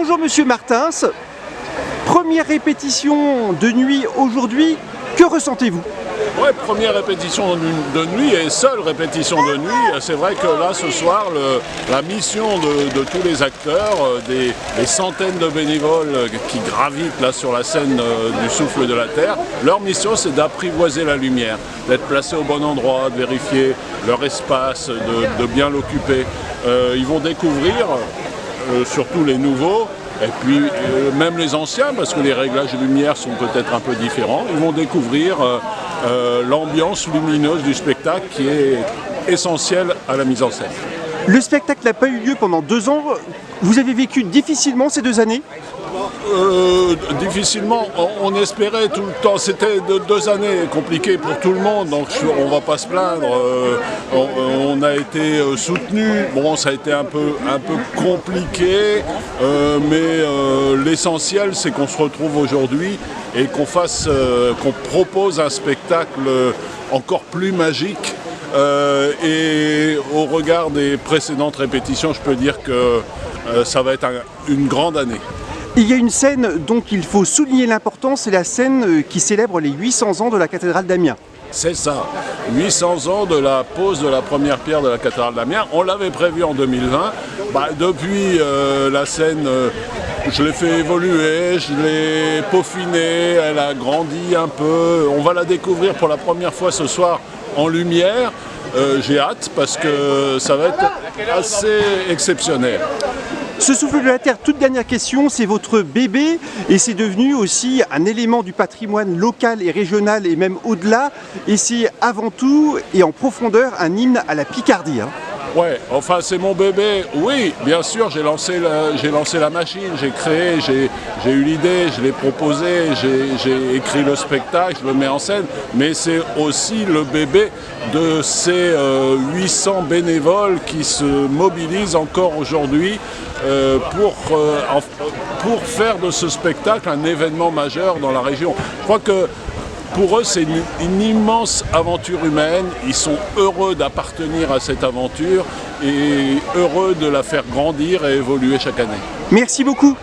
Bonjour Monsieur Martins, première répétition de nuit aujourd'hui, que ressentez-vous? Ouais, première répétition de nuit et seule répétition de nuit. C'est vrai que là, ce soir, la mission de tous les acteurs, des centaines de bénévoles qui gravitent là sur la scène du Souffle de la Terre, leur mission, c'est d'apprivoiser la lumière, d'être placés au bon endroit, de vérifier leur espace, de bien l'occuper. Ils vont découvrir, surtout les nouveaux, et puis même les anciens, parce que les réglages de lumière sont peut-être un peu différents, ils vont découvrir l'ambiance lumineuse du spectacle qui est essentielle à la mise en scène. Le spectacle n'a pas eu lieu pendant 2 ans. Vous avez vécu difficilement ces 2 années? Difficilement, on espérait tout le temps. C'était 2 années compliquées pour tout le monde, donc on va pas se plaindre. On a été soutenu. Bon, ça a été un peu compliqué, mais l'essentiel, c'est qu'on se retrouve aujourd'hui et qu'on propose un spectacle encore plus magique. Et au regard des précédentes répétitions, je peux dire que ça va être une grande année. Il y a une scène dont il faut souligner l'importance, c'est la scène qui célèbre les 800 ans de la cathédrale d'Amiens. C'est ça, 800 ans de la pose de la première pierre de la cathédrale d'Amiens. On l'avait prévu en 2020. Depuis la scène, je l'ai fait évoluer, je l'ai peaufinée, elle a grandi un peu. On va la découvrir pour la première fois ce soir en lumière. J'ai hâte parce que ça va être assez exceptionnel. Ce Souffle de la Terre, toute dernière question, c'est votre bébé et c'est devenu aussi un élément du patrimoine local et régional et même au-delà. Et c'est avant tout et en profondeur un hymne à la Picardie. Ouais, enfin c'est mon bébé. Oui, bien sûr, j'ai lancé la machine, j'ai créé, j'ai eu l'idée, je l'ai proposé, j'ai écrit le spectacle, je le mets en scène, mais c'est aussi le bébé de ces 800 bénévoles qui se mobilisent encore aujourd'hui pour faire de ce spectacle un événement majeur dans la région. Je crois que pour eux, c'est une immense aventure humaine. Ils sont heureux d'appartenir à cette aventure et heureux de la faire grandir et évoluer chaque année. Merci beaucoup.